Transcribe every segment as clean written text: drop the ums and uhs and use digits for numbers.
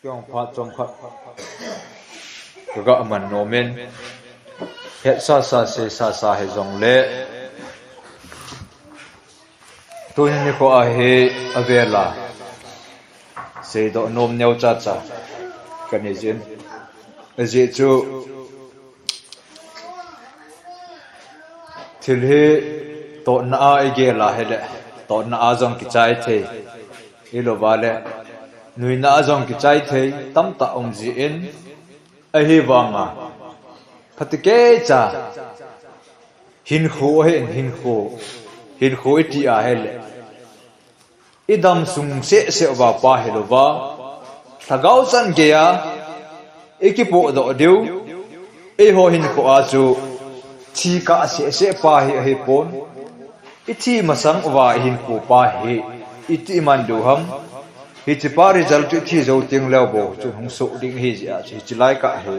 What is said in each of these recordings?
kyong pha chom khat ga man no men he sa sa he zong le tu ni ko a he avela se do nom neu cha kan jin je chu thil he to na a ge la he le to na a zong ki chai the ilo ba le nui na zong ki chai the tam ta ong ji in a hi wanga phatike cha hin khu iti a he le idam sung se wa pa he lo ba thagau chan ge ya ekipo do deu e ho hin ko a chu thi ka se pa he pon ithi masang wa hin ko pa he iti man du ham hi chi pa result thi zo ting lew bo chu hung so ding hi ja chi lai ka he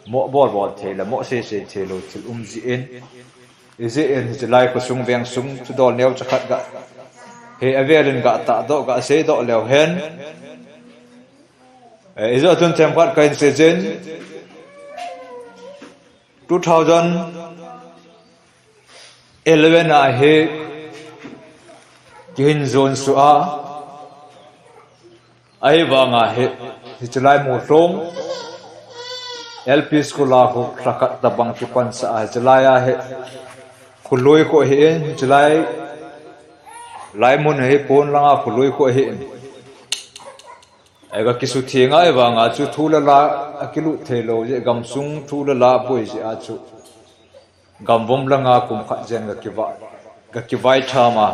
mo bol the la mo se the lo thil ji en ise en chi lai ko sung veng sung chu dol neu chakhat ga he avelin ga ta do ga se do lew hen izo tun tem khat kain se jen 2011 a he kin zone su a ai wanga he chlai mo tlom LP school a ho thakat tabang ki pan sa chlai a he khuloi ko he chlai lai mun he pon langa khuloi ko he ega kisu thinga ewanga chu thula la akilu thelo je gamsung thula la boi je a chu gambom langa kum kha jen ga kiwai thama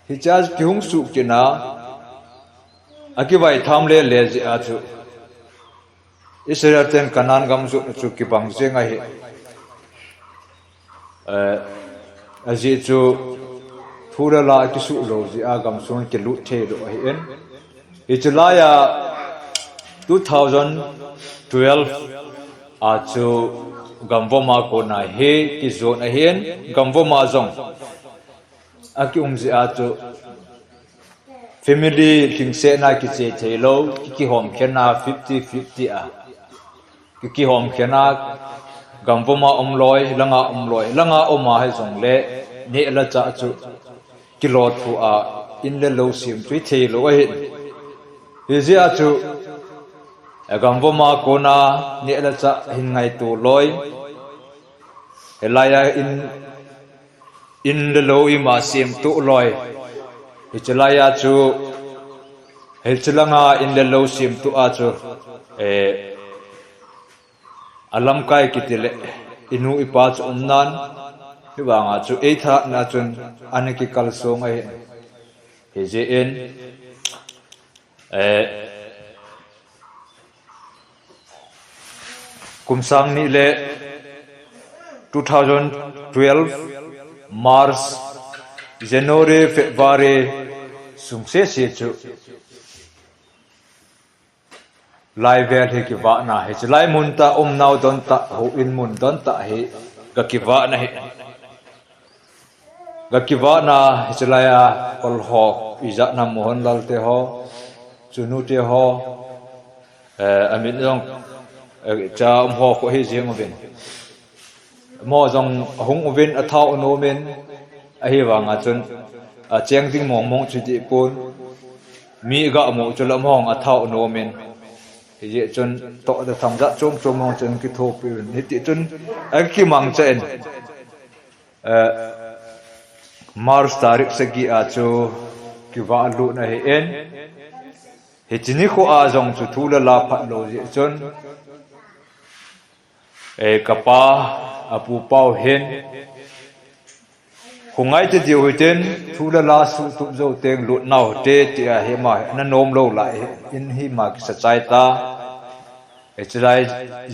hi chas kyung su kina akiwai tham le je a chu isra ten kanan gamsu chu ki bang je nga hi aji chu thula la kisu lo je a gamsung ki lu the lo hi en Ichlaya 2012 achu gamvoma ko na he ki zone a hen gamvoma zong aki umzi achu family thingse na ki che thelo ki hom khena 50-50 a ki hom khena gamvoma omloi langa oma hai zong le ne la cha chu ki lot thu a in le lo sim tui thelo a hen Izia chu agamboma kona ni la cha hin ngai tu loi elaya in the low ma sim tu loi ichlaya chu helchlanga in the low sim tu a chu alam kai kitile inu ipa chu umnan hiwanga chu eitha na chun aniki kalsong ai hejn kumsang ni le 2012 March January February sungse se chu lai vel he ki wa na he lai mun ta nau don ta ho in mun don ta he ga ki wa na he ga ki wa na he laya kol ho iza na mohon lal te ho chunu te ho amin long cha ho ko hi jeng ovin mo jong hung ovin a thau no men a hi wanga chun a cheng ding mong chu ti pun mi ga mo chulam hong a thau no men hi je chun to da tham ja chom mong chun ki tho pi ni ti chun a ki mang chen Mars tarik sagi a chu ki wa lu na he en he chini ko a jong chu thula la phat lo je chon kapa apu pau hen khungai te diu hiten thula la su tu zo teng lut nau te ti a he ma na nom lo la in hi ma ki sachai ta echrai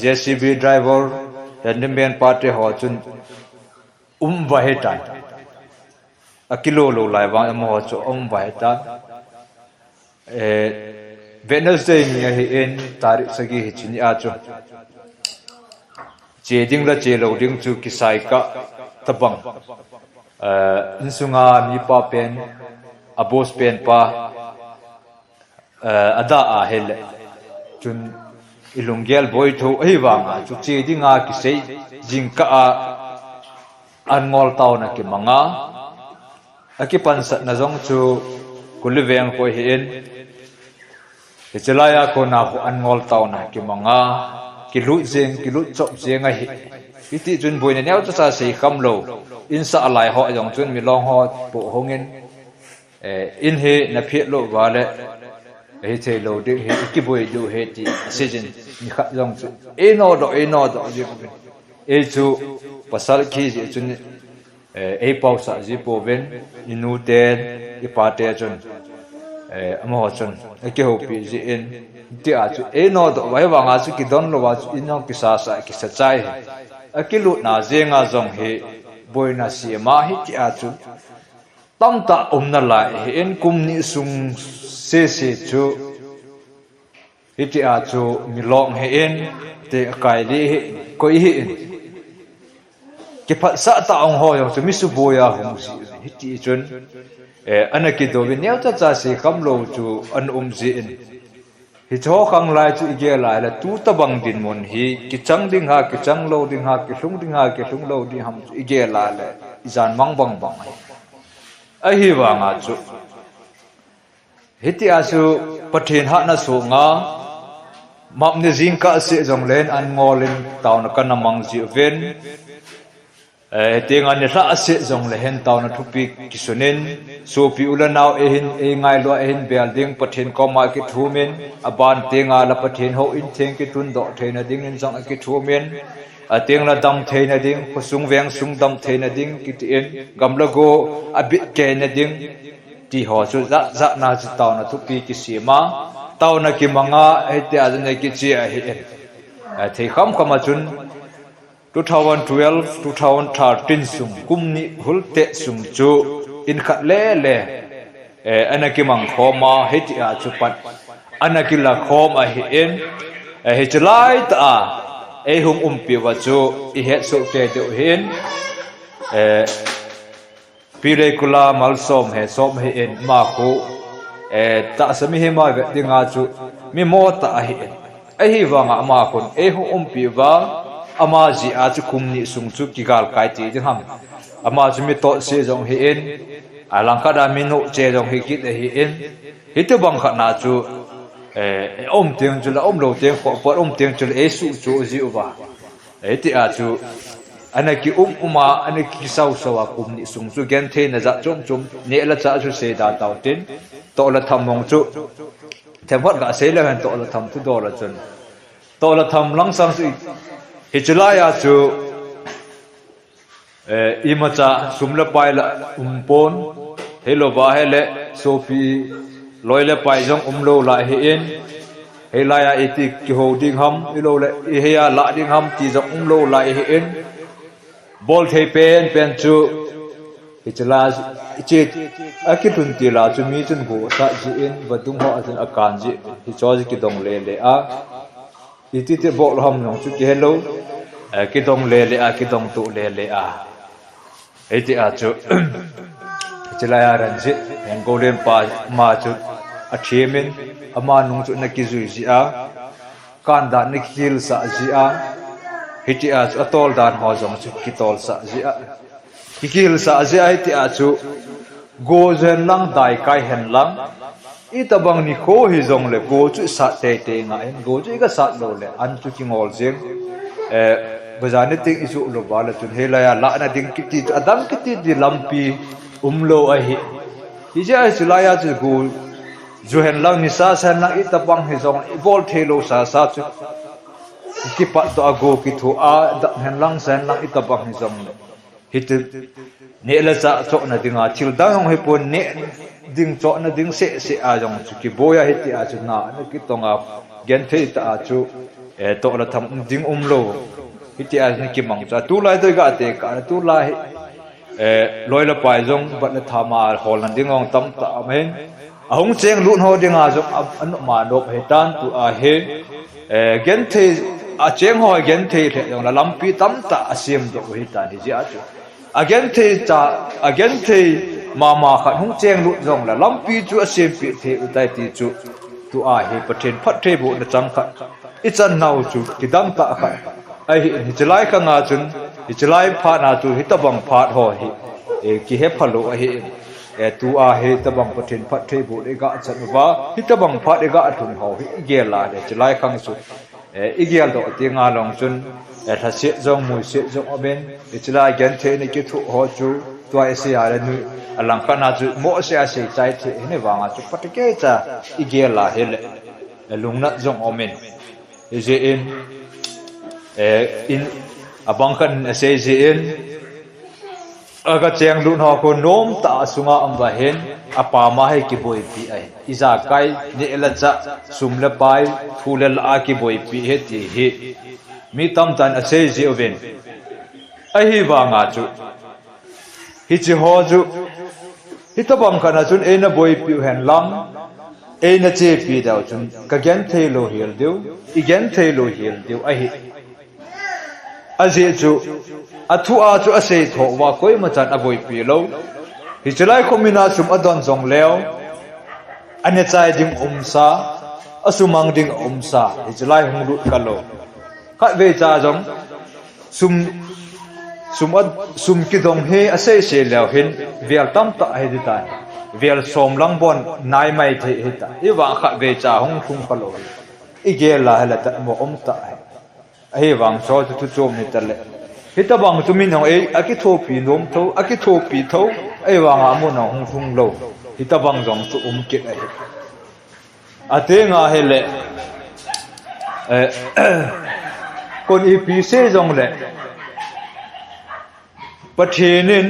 JCB driver handyman party ho chun wa he tan akilo lo lai wa mo chu wa he tan Wednesday ni hi en tarik sagi hi chini a chu che ding la che lo ding chu ki sai ka tabang insunga mi pa pen abos pen pa ada a hele chun ilunggel boy thu ei wanga chu che dinga ki sei jingka a angol taw na ki manga akipan sat na jong chu kuliveng ko hin ichelaya ko na ko angol taw na ki manga ki lu chop jeng a hi iti chun boy na nyaw cha sei kham lo in sa alai ho jong chun mi long ho po hongin in he na phe lo wa le he che lo de he ki boy do he ti sejin ni kha jong chu e no do ji e chu pasal ki ji chun e pau sa ji po ven inu ten i pa te chun amo chun e ke ho pi ji in ti a chu e no do wai wa nga chu ki don lo wa chu in no ki sa ki sa chai a ki lu na je nga jong he boy na si ma hi ti a chu tam ta na lai he en kum ni sung se chu iti a chu milong he en te kai li ko hi ki phat sa ta ong ho yo chu misu boya hum si iti chun anaki do vi neu cha si kham lo chu an ji in hi cho khang lai chu ige lai la tu ta bang din mon hi ki chang ding ha ki chang lo ding ha ki hlung lo ding ham ige la le izan mang bang a hi wa nga chu hiti asu pathin ha na su nga map ni jing ka se jong len an ngolin taw na kan mang ji ven tenga ni hla se jong le hen taw na thupi kisunin so pi ulanaw e hin e ngai lo e hin building pathin ko ma ki thumin aban tenga la pathin ho in theng ki tun do theina ding in jong ki thumin ateng la dam theina ding khusung veng sung dam theina ding ki tin gamla go abit ke na ding ti ho chu za na chu taw na thupi ki sima taw na ki manga ete azne ki chi a hi thei kham kama chun 2012 2013 sung kumni hulte sung chu in khat le anaki mang khoma heti a chu pat anaki la khom a hi en he chlai ta e hum pi wa chu I he so te de hin pirekula malsom he som he en ma ko ta sami he ma ga dinga chu mi mo ta hi a hi wa nga ma kon e hum pi wa ama ji a chu kumni sung chu ki gal kai ti jing ham ama chu mi to se jong hi en alang kha da mi no che jong hi ki hi en hi te bang kha na chu tiang chu la lo tiang ko tiang chu e su chu ji uwa ti a chu anaki uma anaki sawa kumni sung chu gen the na za chom ne la cha chu se da taw tin to la tham mong chu themot ga se la han to la tham tu do la chun to la tham lang sang chu hi chulaya chu imacha sumla pai la pon hello ba hele sofi loile pai jong lo la hi en helaya etik ki holding ham ilo le heya la ding ham ti jong lo la hi en bol thei pen chu ichla ichi akitun ti la chu mi chun go sa ji in badung ho ajun akan ji hi choji ki dong le a iti te bol ham nong chu ki hello ki dong le a ki dong tu le a iti a chu ichla ya ran ji en golden pa ma chu a thiemin ama nong chu na ki zui ji a kan da ni khil sa ji a hiti a chu atol dan ho jong chu ki tol sa ji a ki khil sa ji a hiti a chu go zen lang dai kai hen lang I tabang ni ko hi jong le go chu sa te nga en go chu ka sa lo le an chu ki ngol jeng bazane ting isu lo bala chun helaya la na ding kiti adam kiti di lampi lo a hi ja sulaya chu go ju hen lang ni sa san lang I tabang hi jong bol thelo sa chu ki pa to ago ki thu a da hen lang san lang I tabang hi jong hit ne la cha cho na dinga thil dang hong he pon ne ding cho na ding se a jong chu ki boya hiti a chu na ki tonga gen the ta chu to la tham ding lo hiti a ni ki mang cha tu lai doi ga te ka tu lai loi la pai jong bat la thama hol nan ding ong tam ta men a hong cheng lu ho ding a jong an ma dop he tan tu a he gen the a cheng ho gen the the jong la lampi tam ta asim do hi ta ni ja chu again the mama khat hung cheng lu jong la lampi chu asim pi the utai ti chu tu a he pathen phat the bu na chang kha ichan nau chu kidam ta kha ai hi chalai ka nga chun hi chalai pha na chu hi tabang phat ho hi e ki he phalo a hi e tu a he tabang pathen phat the bu de ga chan ba hi tabang phat de ga thun ho hi ge la de chalai khang chu e igial do ti nga long chun e tha se jong mu se jong aben e chalai gan the ni ki thu ho chu tua ese ya le nu alang ka na chu mo se a se chai the ne wa nga chu patike cha igial la he le lungna jong omen je in in abang kan se je in aga cheng lu no ko nom ta sunga amba hen apa ma he ki boy pi ai iza kai ni ela cha sumla pai thulal a ki boy pi he ti he mi tam tan ase je oven ai hi wa nga chu hi chi ho chu hi ta bang kana chun ena boy pi hen lam ena che pi daw chun ka gen thei lo hil deu I gen thei lo hil deu ai hi aje chu athu a chu ase tho wa koi ma chan aboi pi lo hi chalai khomina sum adon jong leo ane chai ding sa asumang ding sa hi chalai hung lut ka lo khat ve cha jong sum ki dong he ase se leo hin vial tam ta he di ta vial som lang bon nai mai the he ta I wa khat ve cha hung thung ka lo I ge la hala ta mo ta ai wang so tu chom ni tale hita bang tu min hong e aki tho pi nom tho aki tho pi tho ai wang amu na hong thung lo hita bang jong chu ke ai ate nga hele kon I pi se jong le pathenin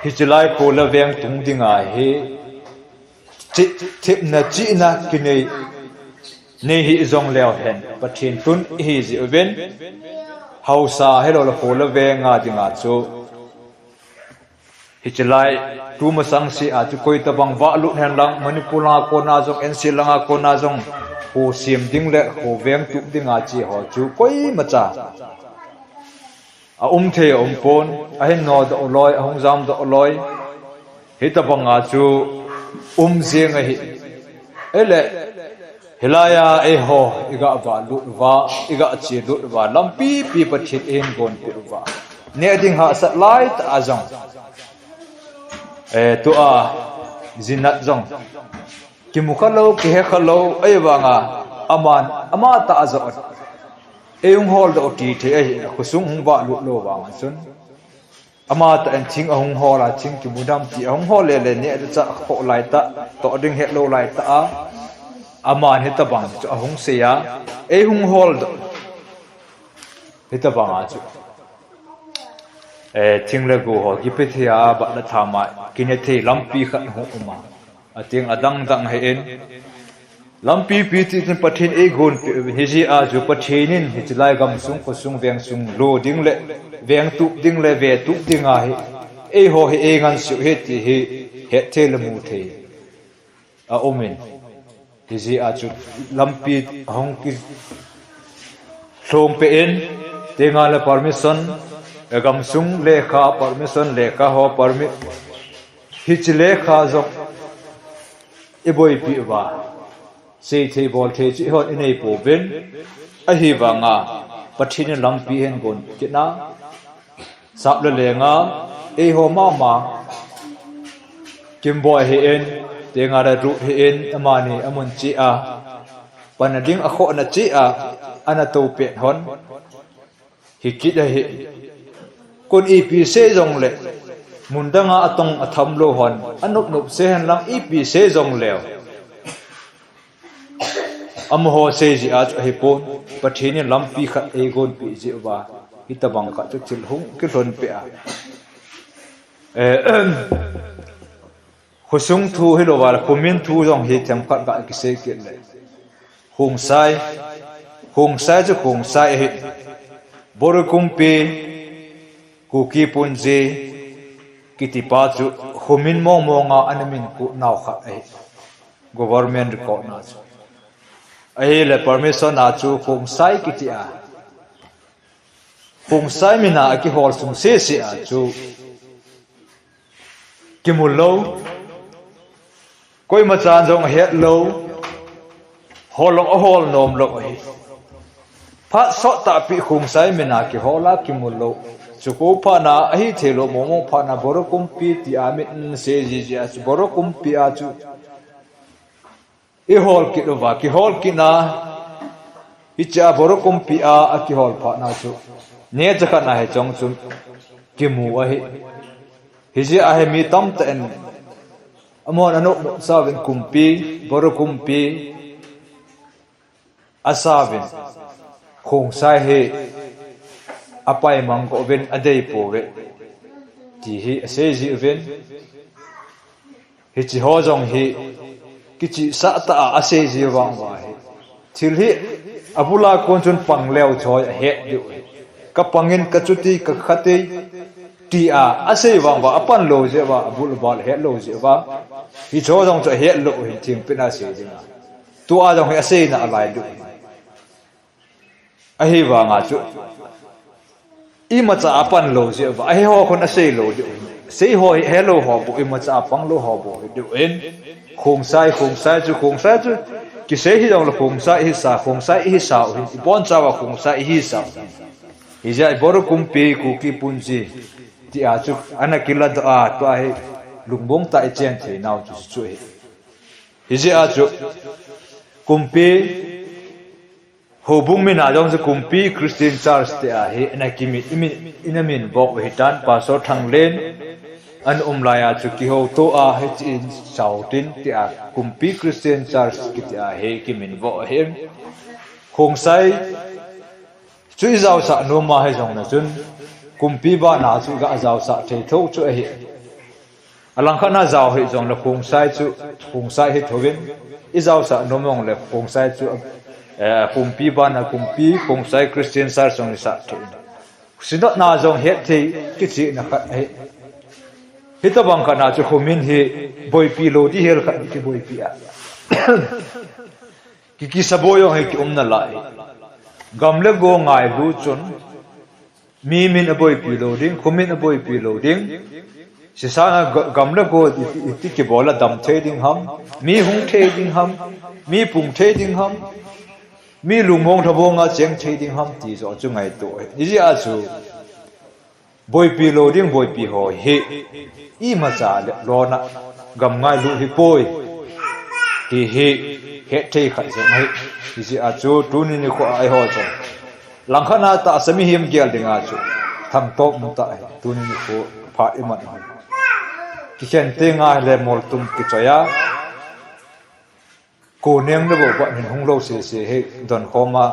hichlai ko la veng tung dinga he chip na chi na kinai nei hi zong leo hen pathin tun hi ji ven hausa hello la ko la ve nga dinga chu hi chalai tu ma sang si a chu koi ta bang wa lu hen lang manipula ko na jong en si langa ko na jong ho sim ding le ho veng tu dinga chi ho chu koi ma cha a the pon a hen no da oloi a hong jam da oloi hi ta banga chu zenga hi ele hilaya e ho iga ba lu wa iga chi lu wa lampi pi pathit en gon pi wa ne ding ha sat lai ta azong tu a zinat jong ki mukhalo ki he khalo ai wa nga aman ama ta azo eung hol da oti the ai khusung hung ba lu lo wa nga sun ama ta en thing a hung hola thing ki mudam ti hung hol le ne cha kho lai ta to ding he lo lai ta a aman hita bang chu ahung se ya e hung hold hita bang a chu thingla go ho ki pe thia ba na thama kine the lampi khat hu uma ating adang dang he en lampi pi ti tin pathin e gon hi ji a ju pathinin hi chlai gam sung ko sung veng sung lo ding le veng tu ding le ve tu ding a hi e ho he e ngan su he ti he the le mu the a omen Hizi aju lampi hong ki som pe en tengal permission agam sung lekha permission lekha ho permit hich lekha zo iboi pi wa se the bol the chi hot inei po ben a hi wa nga pathin lampi hen gon kina sap le lenga e ho ma kim boy he en tenga da ru he en amani amun chi a panading a kho na chi a ana to pe hon hi ki da hi kon ep se jong le mundanga atong atham lo hon anup nup se han lang ep se jong leo am ho se ji a hi pon pathini lampi khat e gon pi ji wa hitabang ka chu chil hung ki ron pe a khusung thu hi lo wal komin thu jong hi them khat ga ki se ki le hung sai chu hung sai hi bor kumpi ku ki punje kitipa chu humin monga anamin ku naw kha ai government ko na chu ai le permission na chu hung sai kiti a hung sai mina ki hol sum se se a chu kimulo koi ma chan jong het lo hol nom lo hi pha so ta pi khung sai mena ki hola ki mulo chuko pha na hi thelo momo pha na borokum pi ti amit se ji ji as borokum pi a chu e hol ki do va ki hol ki na icha borokum pi a ki hol pha na chu ne chaka na he chong chun ki mu a hi ji a he mi tam ta en amon anu savin kumpi borokum pi asavin khung sai he apai mang ko ven adei po ve ti hi ase ji ven hi chi ho jong hi ki chi sa ta ase ji wang wa hi thil hi abula kon chun pang leo choi he du ka pangin ka chuti ka khate ti a ase wang wa apan lo je wa abul bal he lo je wa hi cho jong cho he lo hi thing pina se ji na tu a jong he ase na alai du a hi wa nga chu i ma cha apan lo je wa a hi ho kon ase lo du sei ho hello ho bu i ma cha pang lo ho bu du en khung sai chu ki sei hi dong lo khung sai hi sa hi bon cha wa khung sai hi sa hi ja bor kum pe ku ki pun ji ti a chu ana kila da a to ai lungbong ta chen the nau chu chu hi ji a chu kum pe ho bung min a dong se kum pi Christian Church te a he na ki mi inamin bok hi tan pa so thang len an laya chu ki ho to a he in sautin ti a kum pi Christian Church ki ti a he ki min bo hem khong sai chu izau sa no ma he jong na chun kum pi ba na chu ga azau sa the tho chu he alang khana zau he jong la khong sai he thovin izau sa no mong le khong sai chu kum pi ba na kum pi khong sai Christian Church jong sa the sinot na jong he the ki chi na khat he hita bang kana chu khomin he boy pi lo di hel khat ki boy pi a ki saboyo he ki umna lai gamle go ngai bu chun mi min a boy pi lo ding khomin a boy pi lo ding si sa gamle go ti ki bola dam the ding ham mi hung the ding ham mi pung the ding ham mi lungmong thabonga cheng the ding ham ti zo chu ngai to ni ji a chu boy pi lo ding boy pi ho he i ma cha le lo na gam ngai lu hi poi ti he the khat se mai ji a chu tu ni ko ai ho cho lang khana ta sami him gel ding a chu thang top mu ta tu ni ko pha i man ki chen te nga le mol tum ki choya ko neng de bo ba hin hung lo se he don khoma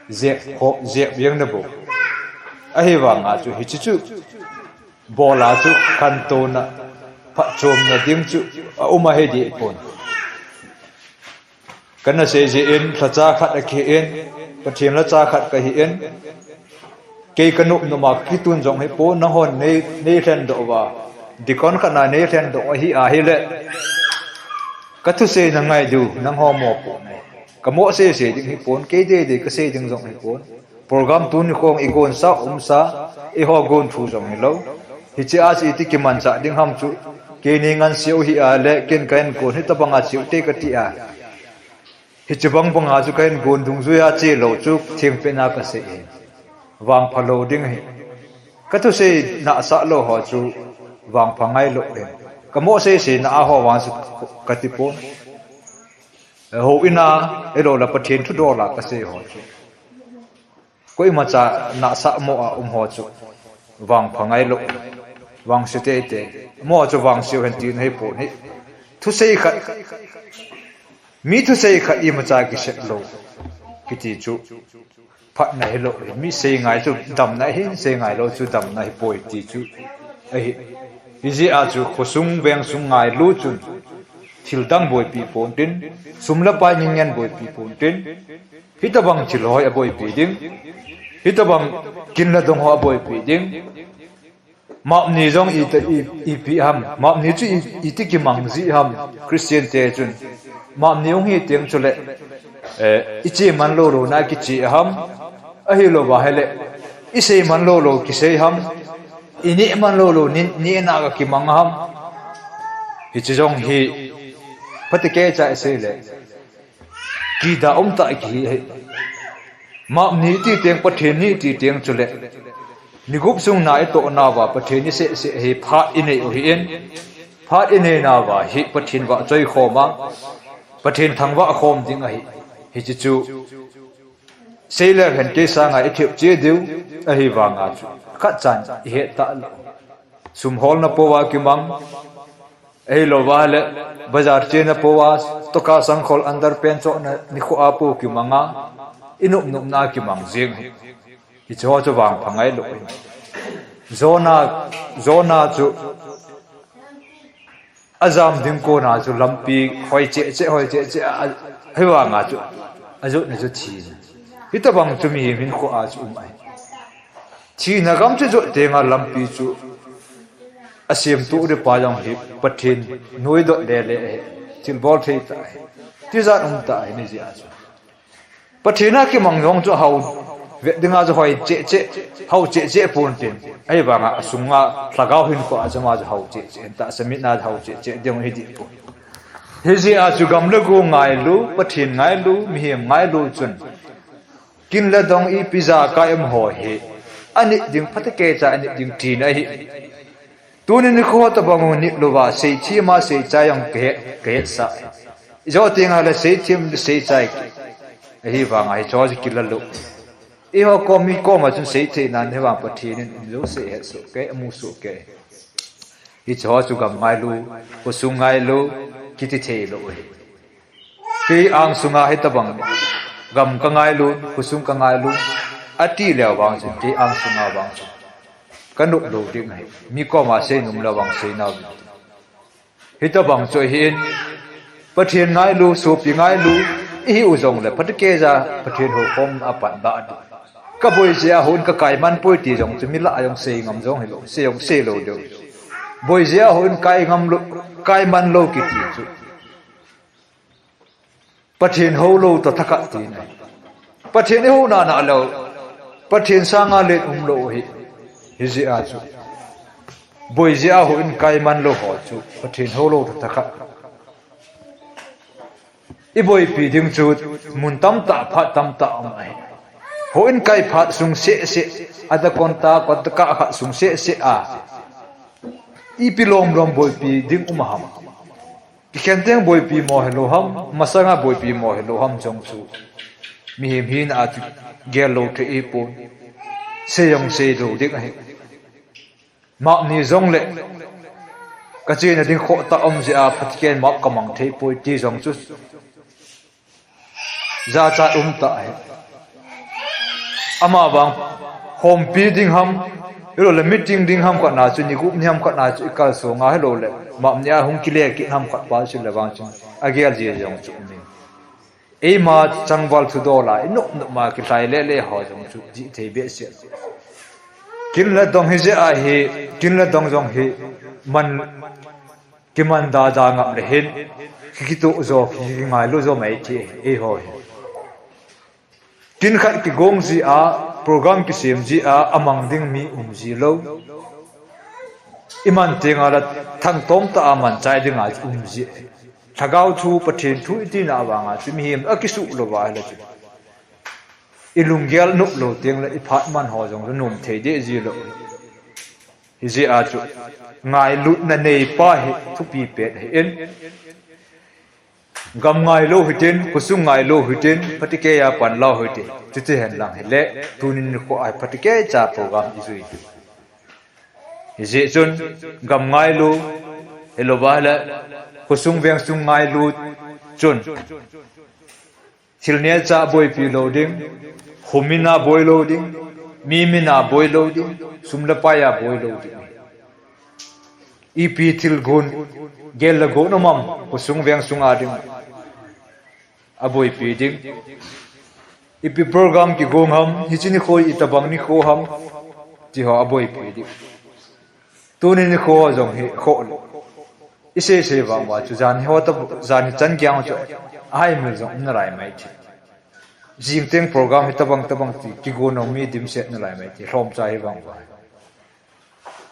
je yang de bo a he wa nga chu hi chu bola chu kan to na pha chom na ding chu uma he di pon kana se je in thacha khat a ke en pathiam la cha khat ka hi en ke kanu no ma ki tun jong he po na hon ne then do wa dikon kana ne then do hi a hi le ka thu se na ngai du nang ho mo po ka mo se ding hi pon ke de ka se ding jong hi pon program tun khong igon sa sa e ho gon thu jong hi lo hi che a chi ti ki man cha ding ham chu ke ni ngan siu hi a le ken kan ko hi ta banga chiu te ka ti a hi che bang banga chu kan gon dung zu ya che lo chu thing pe na ka se wang phalo ding hi ka tu se na sa lo ho chu wang phangai lo le ka mo se na a ho wa su ka ti pon ho ina e lo la pathin thu do la ka se ho chu koi ma cha na sa mo a ho chu wang phangai lo wang se te mo chu wang siu hen tin hei po ni thu sei khat mi thu sei khat i ma cha ki set lo ki ti chu phat na he lo mi sei ngai chu dam na hin sei ngai lo chu dam na hi poi ti chu ai hi a chu khosung beng sung ngai lu chun thil dang boy pi pon tin sumla pa ningen boy pi pon tin hitabang chil hoi a boy pi ding hitabang kinna dong ho a boy pi ding map ni jong i pi ham map ni chu i ti ki mang ji ham Christian te chun map ni ong hi teng chule i che man lo na ki chi ham a hi lo ba hele i sei man lo ki sei ham ini man lo ni na ga ki mang ham hi chi jong hi patike cha se le ki da ta ki he ma ni ti teng pathen ni ti teng chule ni gup sung na to na wa pathen ni se he pha inei o hi en pha inei na wa hi pathen wa choi khoma pathen thangwa khom ding a hi chi chu sailor hen ke sa nga ethep che deu a hi wa nga chu khat chan he ta sum hol na powa ki mang ei lo wale bazar che na powa to ka sang khol under pen cho na ni khu apu ki manga inup nup na ki mang jing hi cho cho wang phangai lo zona chu azam ding ko na chu lampi hoi che hoi wa nga chu azu na chu chi ita bang chu mi min ko a chu mai chi na gam chu te nga lampi chu asim tu de pa jong hi pathin noi do le chil bol thei ta ti za ta ni ji a chu pathina ki mang jong chu hau ve dinga chu hoi che hau che pun tin ai ba nga sunga tlagau hin ko a chama chu hau che ta samit na hau che ding hi di pu he ji a chu gam le go ngai lu pathin ngai lu mi hem ngai lu chun kin la dong i pizza ka em ho he ani ding phatake cha ani ding tin a hi tunin kho ta bangu ni luwa sei chi ma sei cha yang ke sa jo tinga la sei thim sei chai hi wa ngai cho ji kilalu e ho ko mi ko ma chun sei the na ne wa pathin ni lo sei he so ke amu so ke hi cho chu gam ngai lu ko su ngai lu kiti the lo ke ang sunga he ta bang gam ka ngai lu ko sum ka ngai lu ati le wang chu ke ang sunga wang chu kanup lo ding hai mi ko ma se num la wang se na hi ta bang choi hin pathian ngai lu so pi ngai lu i u zong le patke za pathian ho kom apan ba adu ka boi sia hun ka kai man poi ti jong chu mi la yong se ngam jong hi lo se yong se lo do boi sia hun kai ngam lo kai man lo ki ti chu pathian ho lo to thaka ti nai pathian ho na lo pathian sa nga le lo hi hi ji a chu boi zia ho in kai man lo ho chu pathin ho lo ta kha i boi pi ding chu mun tam ta pha tam ta mai ho in kai phat sung se ada kon ta ka kha sung se a i pi lom boi pi ding ham ki khen teng boi pi mo hello ham masanga boi pi mo hello ham jong chu mi him hin a tu gel lo the e pon se yong se do dik ai ma ni zong le ka che na ding kho ta om ji a phatken ma kamang thei poi ti zong chu za cha ta ai ama bang home building ham ro le meeting ding ham ka na chu ni gu ni ham ka na chu ka so nga hello le ma nya hung ki le ki ham ka pa chu le bang chu agel ji zong chu ni e ma changwal thu do la no ma ki tai le ho jong chu ji thei be se kin la dong hi je a hi kin la dong jong hi man ki man da ngam le hin ki tu zo ki ngai lo zo mai chi e ho kin khat ki gong ji a program ki sem ji a amang ding mi ji lo iman tenga la thang tom ta aman chai ding a ji thagau thu pathin thu ti na wa nga chim him akisu lo wa la chi ilunggel nup lo tiang la iphat man ho jong num thei de ji lo hi ji a chu ngai lut na nei pa he thu pi pet he en gam ngai lo hitin kusung ngai lo hitin patike ya pan lo hitin chu che hen lang hele tunin ko ai patike cha program isui hi ji chun gam ngai lo hello ba la kusung veng sung ngai lu chun thilne cha boy pi loading humina boy loading mimina boy loading sumla paya boy loading ipi thil gun gel la go no mam kusung veng sung ading aboy pi ding ipi program ki gong ham hichini khoi itabang ni kho ham ti ho aboy pi ding tunin ni kho jong hi kho ise se wa wa chu jan ho ta jan chan kyang chu ai mi jong na rai mai thi jing teng program hitabang ti ki go no mi dim set na lai mai thi rom cha hi wang wa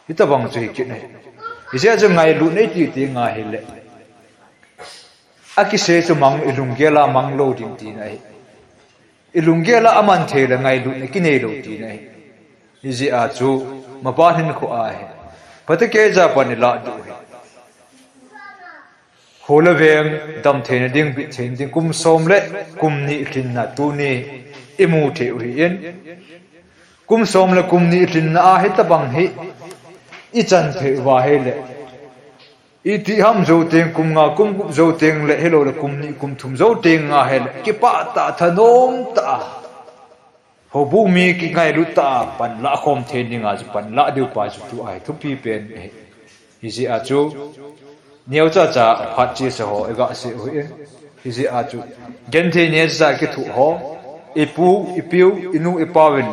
hitabang chu hi ki nei ise chu ngai lu nei ti nga hi le aki se chu mang ilungela mang lo ding ti nai ilungela aman thela ngai lu ki nei lo ti nai izi a chu mapa hin kho a he patake ja panila du he hola veng dam thena ding bi chen ding kum som le kum ni thin na tu ni imu the u hi en kum som le kum ni thin na a he ta bang hi i chan the wa he le i ti ham zo teng kum nga kum zo teng le hello le kum ni kum thum zo teng nga he le ki pa ta thanom ta ho bu mi ki ngai lu ta pan la khom the ni nga ju pan la diu pa ju tu ai thu pi pen hi ji a chu nhiều cha phát triển xã hội cái sự hội cái gì à chú gen thế nhiều cha cái thủ họ ipu ipiu inu ipawin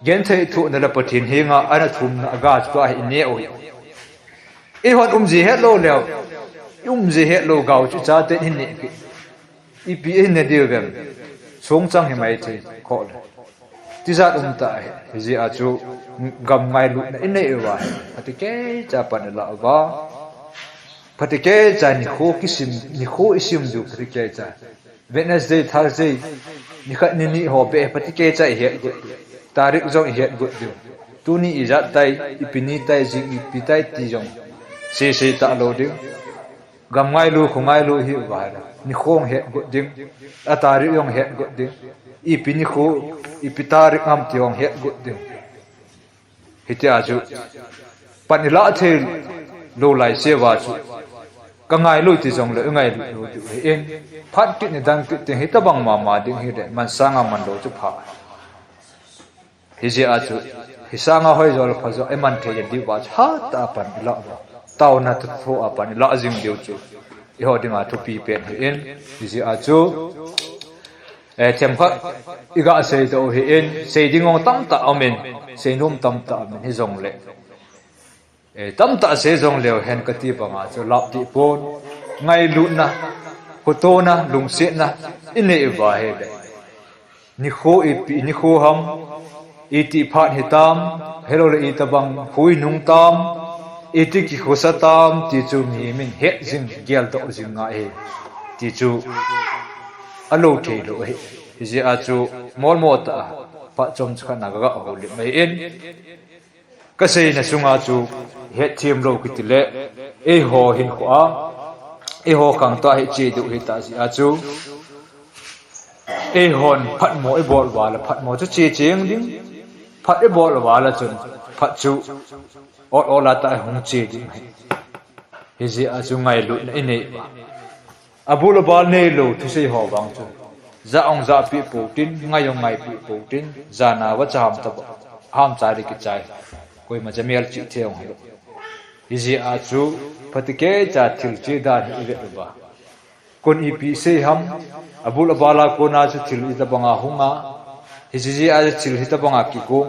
gen thế thủ nên là bát thiên hinga anh thum na aga chú ai nhẹ oi hòn gì hết lô leo gì hết lô gạo chú cha tên hình nhẹ ipi hình nhẹ điều gần sống trăng thì mấy thế khó tí ra ta cái gì à chú gầm ngay lụt này nhẹ vậy thì cái cha bạn là va patike cha ni kho kisim ni kho isim du patike cha Wednesday Thursday ni khat ni ho pe patike cha he tarik jong he gu du tu ni izat tai ipini tai jing ipitai ti jong se ta lo ding gam ngai lu khongai lu hi wa ni khong he gu ding atari yong he gu ding ipini kho ipitari am ti yong he gu ding hitia ju panila the lo lai se wa chu ka ngai lui ti jong le ngai lu tu en phat ti ni dang ti hi ta bang ma ding hi de man sanga man do chu pha hi je a chu hi sanga hoi jol pha jo e man the ye di wa ha ta pan la ba taw na tu tho a pan la jing deu chu i ho ding a thu pi pen hi en hi je a chu chem kha i ga sei to hi en sei ding ong tam ta amen sei nom tam ta amen hi jong le tam ta se jong leo hen ka ti panga chu lap ti pon ngai lu na photo na lung se na in le wa he de ni kho e pi ni kho ham e ti phat hi tam helo le i tabang hui nung tam e ti ki kho sa tam ti chu mi min he jing gel to jing nga he ti chu alo the lo he ji a chu mol mo ta pa chom chha na ga ho le mai en ka sei na sunga chu het thiam lo ki tile e ho hin ko a e ho kang ta he che du he ta si a chu e hon phat mo e bol wala phat mo chu che cheng ding phat e bol wala chun phat chu ot la ta hung che ding he ji a chu ngai lu na ine ba abul bal ne lo thu sei ho bang chu za ong za pi pu tin ngai yong ngai pi pu tin za na wa cham ta ham cha ri ki chai koi ma jamel chi theong halo izi a chu patike cha thil chi da hi ve ba kon ipi se ham abul abala ko na chu thil ita banga hunga izi a thil hita banga ki ko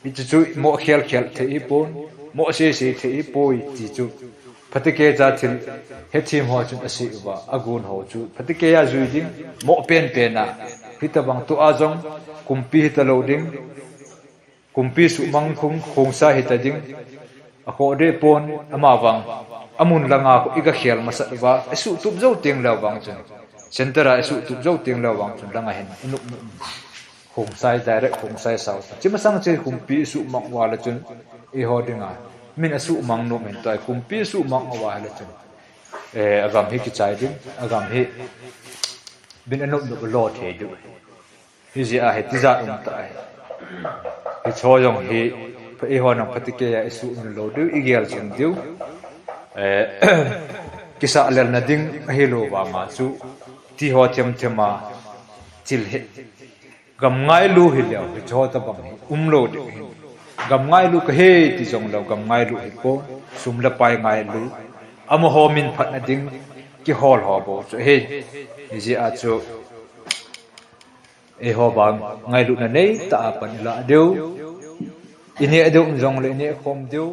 bi chu mo khel the i pon mo se the i poi ti chu patike cha thil he thim ho chu asi ba agun ho chu patike ya zui ding mo pen na hita bang tu a jong kumpi hita loading kumpi su mang khong sa hita ding ako de pon ama wang amun langa ko iga khel masat wa asu tup zo teng la wang chun center asu tup zo teng la wang chun langa hen inu khong sai direct khong sai sau chima sang che kumpi su mang wa la chun e ho dinga min asu mang no men tai kumpi su mang wa la chun agam hi ki chai ding agam hi bin anu do lo the du hi ji a he ti za ta hi choyong hi e ho na patike ya isu no lo du igel chim du kisa alel na ding helo wa ma chu ti ho chem thema chil he gam ngai lu hi le hi cho ta bang lo de gam ngai lu ka he ti jong lo gam ngai lu hi ko sum la pai ngai lu am ho min phat na ding ki hol ho bo chu he ji a chu e ho bang ngai lu na nei ta pan la deu ine adung jong le ne khom deu